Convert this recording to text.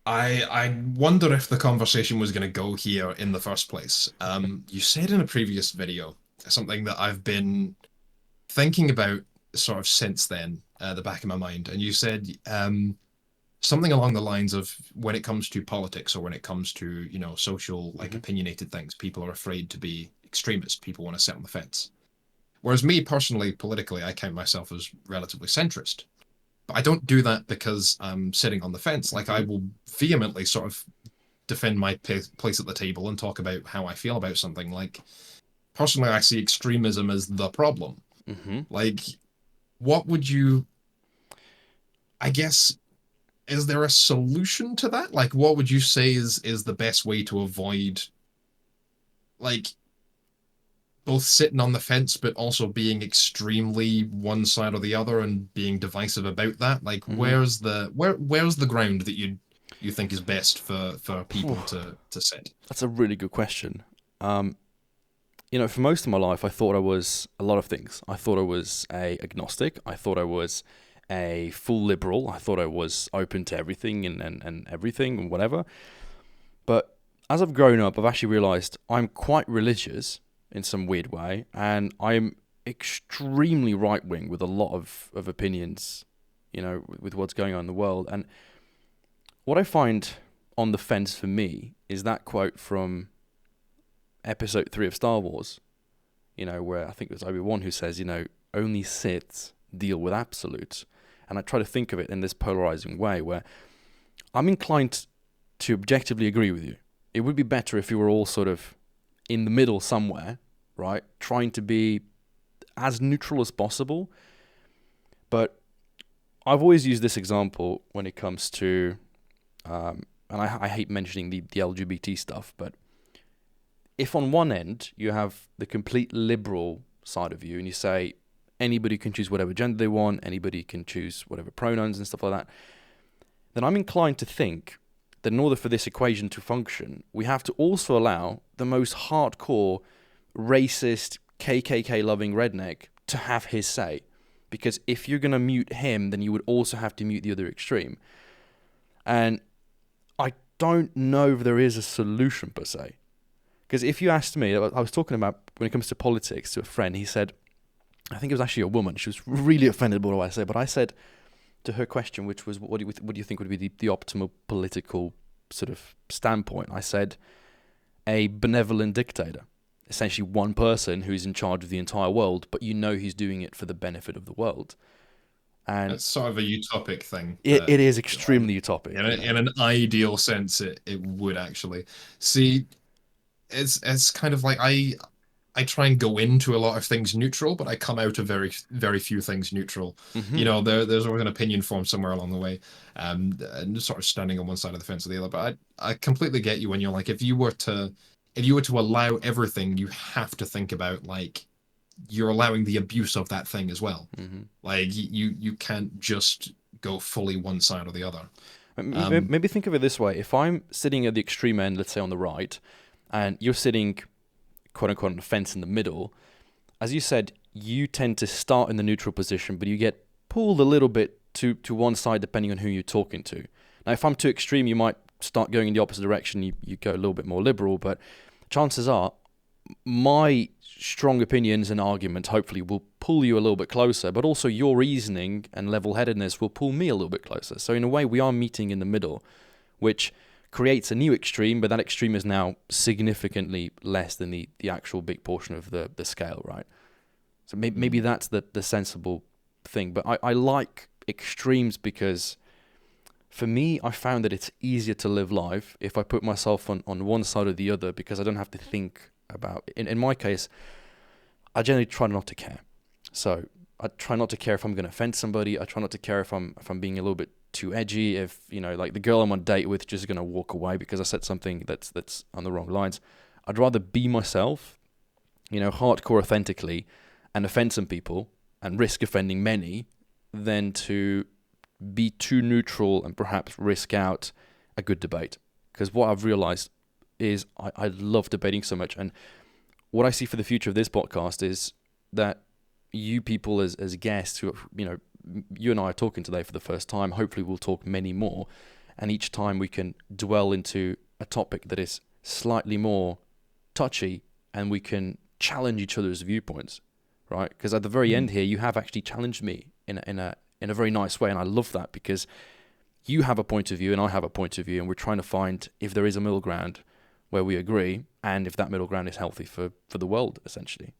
I wonder if the conversation was going to go here in the first place. You said in a previous video something that I've been thinking about sort of since then, the back of my mind, and you said something along the lines of when it comes to politics or when it comes to social like Hmm. opinionated things, people are afraid to be extremist. People want to sit on the fence. Whereas me personally, politically, I count myself as relatively centrist. But I don't do that because I'm sitting on the fence. Like I Hmm. will vehemently sort of defend my place at the table and talk about how I feel about something. Like personally, I see extremism as the problem. Hmm. Like, what would you? I guess is there a solution to that? Like, what would you say is the best way to avoid like both sitting on the fence but also being extremely one side or the other and being divisive about that? Like, Hmm. where's the ground that you think is best for people to sit? That's a really good question. Um, for most of my life, I thought I was a lot of things. I thought I was a agnostic. I thought I was a full liberal. I thought I was open to everything and everything and whatever. But as I've grown up, I've actually realized I'm quite religious in some weird way, and I'm extremely right wing with a lot of opinions, with what's going on in the world. And what I find on the fence for me is that quote from episode 3 of Star Wars, where I think it was Obi-Wan who says, only Siths deal with absolutes. And I try to think of it in this polarizing way where I'm inclined to objectively agree with you. It would be better if you were all sort of in the middle somewhere, right? Trying to be as neutral as possible. But I've always used this example when it comes to, and I hate mentioning the LGBT stuff, but if on one end you have the complete liberal side of you and you say anybody can choose whatever gender they want, anybody can choose whatever pronouns and stuff like that, then I'm inclined to think that in order for this equation to function, we have to also allow the most hardcore, racist, KKK loving redneck to have his say. Because if you're going to mute him, then you would also have to mute the other extreme. And I don't know if there is a solution per se. Because if you asked me, I was talking about when it comes to politics to a friend, he said, I think it was actually a woman, she was really offended by what I said, but I said to her question, which was, what do you think would be the optimal political sort of standpoint? I said, a benevolent dictator. Essentially, one person who's in charge of the entire world, but he's doing it for the benefit of the world. And It's sort of a utopic thing that it is like extremely in, utopic, a, in an ideal sense it would actually see it's kind of like I try and go into a lot of things neutral, but I come out of very few things neutral. Hmm. There's always an opinion formed somewhere along the way, and sort of standing on one side of the fence or the other. But I completely get you when you're like, if you were to allow everything, you have to think about like you're allowing the abuse of that thing as well. Hmm. Like you can't just go fully one side or the other. Um, Maybe think of it this way: if I'm sitting at the extreme end, let's say on the right, and you're sitting, quote unquote, on the fence in the middle, as you said, you tend to start in the neutral position, but you get pulled a little bit to one side depending on who you're talking to. Now, if I'm too extreme, you might start going in the opposite direction. You go a little bit more liberal, but chances are my strong opinions and arguments hopefully will pull you a little bit closer, but also your reasoning and level headedness will pull me a little bit closer. So, in a way, we are meeting in the middle, which creates a new extreme, but that extreme is now significantly less than the actual big portion of the scale, right? So maybe mm, that's the sensible thing. But I like extremes because for me, I found that it's easier to live life if I put myself on one side or the other because I don't have to think about it. In my case, I generally try not to care. So I try not to care if I'm going to offend somebody. I try not to care if I'm being a little bit too edgy. If like the girl I'm on a date with just going to walk away because I said something that's on the wrong lines. I'd rather be myself, hardcore authentically, and offend some people and risk offending many than to be too neutral and perhaps risk out a good debate. Because what I've realized is I love debating so much. And what I see for the future of this podcast is that you people as guests who, you and I are talking today for the first time, hopefully we'll talk many more. and each time we can dwell into a topic that is slightly more touchy, and we can challenge each other's viewpoints, right? Because at the very Mm. end here, you have actually challenged me in a very nice way, and I love that because you have a point of view and I have a point of view, and we're trying to find if there is a middle ground where we agree, and if that middle ground is healthy for the world, essentially.